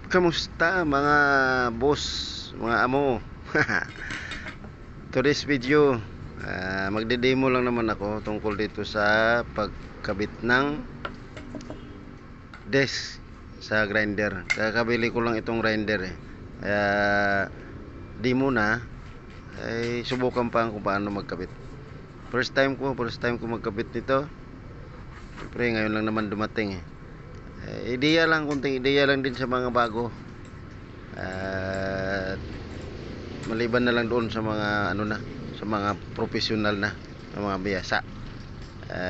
Kamusta mga boss, mga amo? Today's video, magde-demo lang naman ako tungkol dito sa pagkabit ng desk sa grinder. Kakabili ko lang itong grinder eh. Kaya di muna ay subukan pa kung paano magkabit. First time ko magkabit nito. Siyempre ngayon lang naman dumating eh. Ideya lang, kunting ideya lang din sa mga bago. At maliban na lang doon sa mga ano na, sa mga professional na, sa mga biyasa.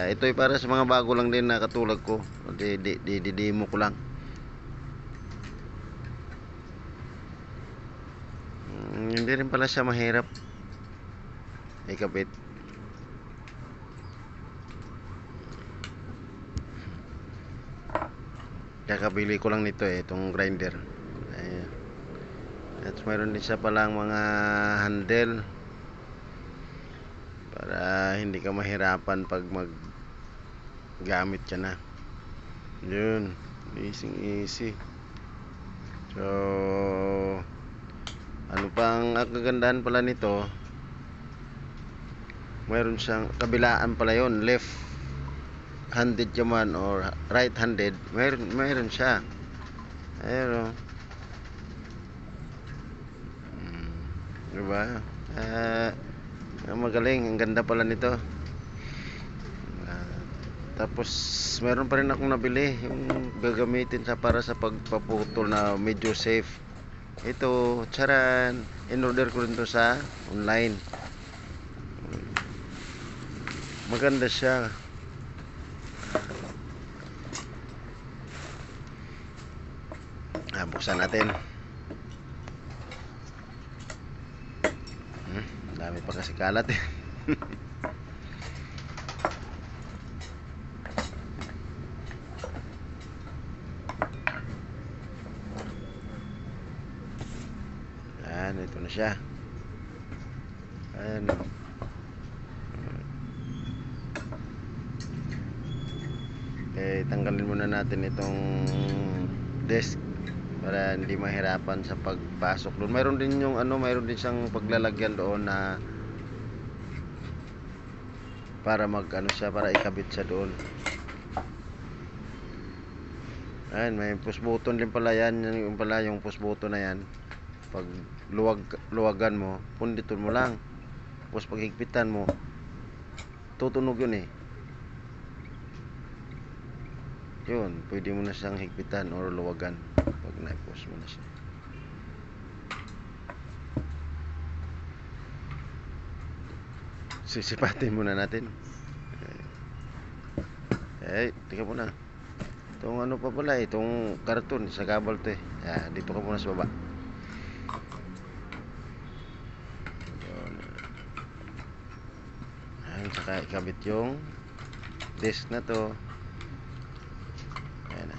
Ito ay para sa mga bago lang din na katulad ko. Demo ko lang. Hindi rin pala siya mahirap ikabit. Kakabili ko lang nito eh, itong grinder. Ayan. At mayroon din siya palang mga handle para hindi ka mahirapan pag maggamit ka na. Yun, easy. So, ano pang kagandahan pala nito, mayroon siyang kabilaan pala yon, left handed ka man or right handed, mayroon siya. Ayun, diba? Magaling, ang ganda pala nito. Tapos meron pa rin akong nabili yung gagamitin sa para sa pagpaputol na medyo safe. Ito, charan, in-order ko rin to sa online. Maganda siya. Buksan natin. Dami pa kasi kalat eh. Ayan, ito na siya. Ayan. Tanggalin muna natin itong desk para hindi mahirapan sa pagpasok doon. Mayroon din yung ano, mayroon din siyang paglalagyan doon na para mag-ano siya, para ikabit siya doon. Ayan, may push button din pala yan. Yung pala yung push button na yan. Pag luwagan mo, punditin mo lang. Tapos pag higpitan mo, tutunog yun eh. Yun, pwede mo na siyang higpitan or luwagan pag na-push mo na siya. Sisipatin muna natin. Tingnan muna. Itong ano pa pala, itong karton sa gabal to eh. Dito ka muna sa baba. Ayan, saka ikabit yung desk na to. Ayan na.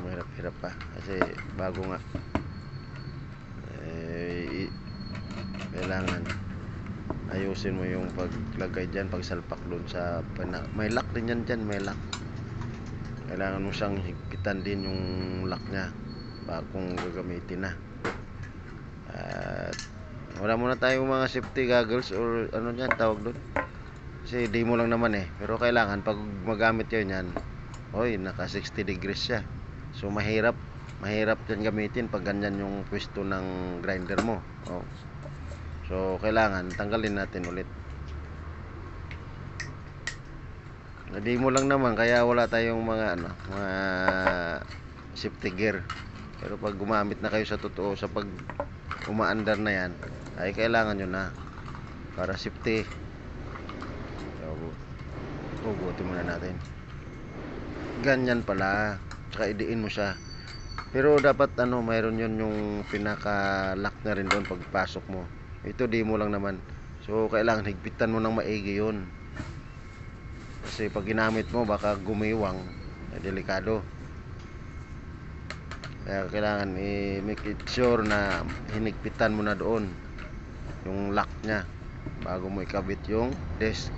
Mahirap-hirap pa kasi bago nga. Kailangan ayusin mo yung paglagay dyan, pagsalpak doon sa may lock din yan dyan, may lock. Kailangan mo siyang higpitan din yung lock nya kung gagamitin na. At wala muna tayong mga safety goggles or ano yan tawag doon, kasi demo lang naman eh. Pero kailangan pag magamit yun yan, naka 60 degrees siya. So mahirap yan gamitin pag ganyan yung pwesto ng grinder mo. So kailangan tanggalin natin ulit. Demo lang naman kaya wala tayong mga mga safety gear. Pero pag gumamit na kayo sa totoo, sa pag umaandar na yan, ay kailangan nyo na para safety. So buti muna natin. Ganyan pala, tsaka idiin mo siya. Pero dapat mayroon yun yung pinaka lock na rin doon pagpasok mo. Ito demo lang naman. So kailangan higpitan mo ng maigi yun. Kasi pag ginamit mo baka gumiwang, delikado. Kaya kailangan make it sure na hinigpitan mo na doon yung lock nya bago mo ikabit yung desk.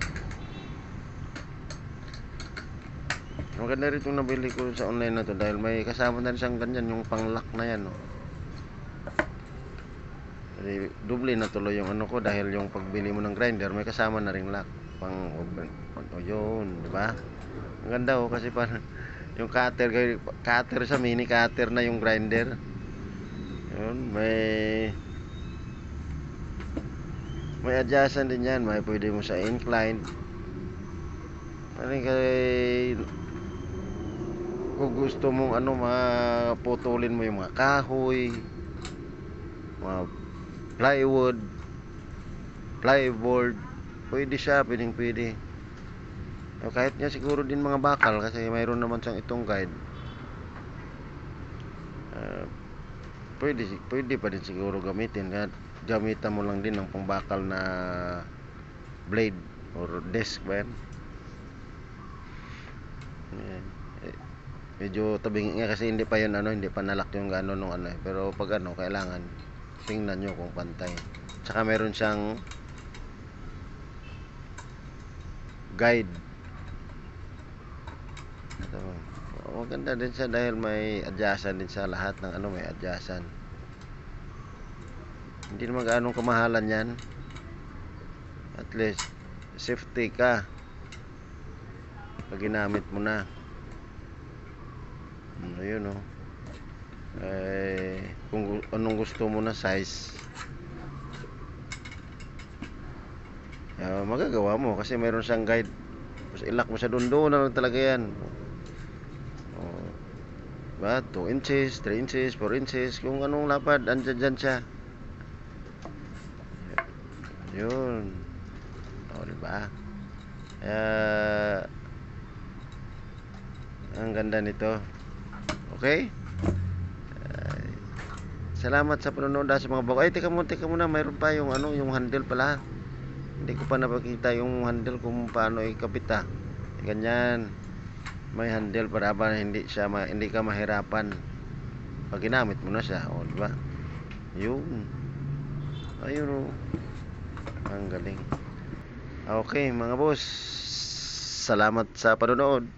Maganda rin itong nabili ko sa online na to dahil may kasama na rin siyang ganyan, yung pang-lock na yan, no. Kasi doble na tuloy yung ano ko dahil yung pagbili mo ng grinder may kasama na ring lock pang open. O yun, di ba? Ang ganda oh kasi parang yung cutter sa mini cutter na yung grinder. Yun, may adjustment din yan, may pwede mo sa incline. Parang kay kung gusto mong ano maputulin mo yung mga kahoy, mga plywood, plyboard, pwede siya, pwede. O kahit nga siguro din mga bakal kasi mayroon naman siyang itong guide. Pwede pa din siguro gamitin at gamitan mo lang din ng pangbakal na blade or desk ba yan. Medyo tabing nga kasi hindi pa yun ano, hindi pa nalak yung gano nung ano pero pag ano kailangan tingnan nyo kung pantay. Tsaka meron siyang guide. Ito, maganda din siya dahil may adjustment din sa lahat ng ano, may adjustment. Hindi naman gaanong kamahalan yan. At least safety ka pag ginamit mo na. Ayun oh. Kung anong gusto mo na size magagawa mo kasi mayroon siyang guide. Tapos ilak mo siya doon na lang talaga yan. Ba, 2 inches, 3 inches, 4 inches, kung anong lapad andyan siya. Yun. Diba? Ang ganda nito. Okay? Salamat sa panonood sa mga bago. Ay, teka muna, mayroon pa yung ano, yung handle pala. Hindi ko pa napakita yung handle kung paano ikabit ganyan. May handle para ba hindi ka mahirapan pag ginamit mo na siya, o di ba? Yun. Ayun oh. Ang galing. Okay, mga boss. Salamat sa panonood.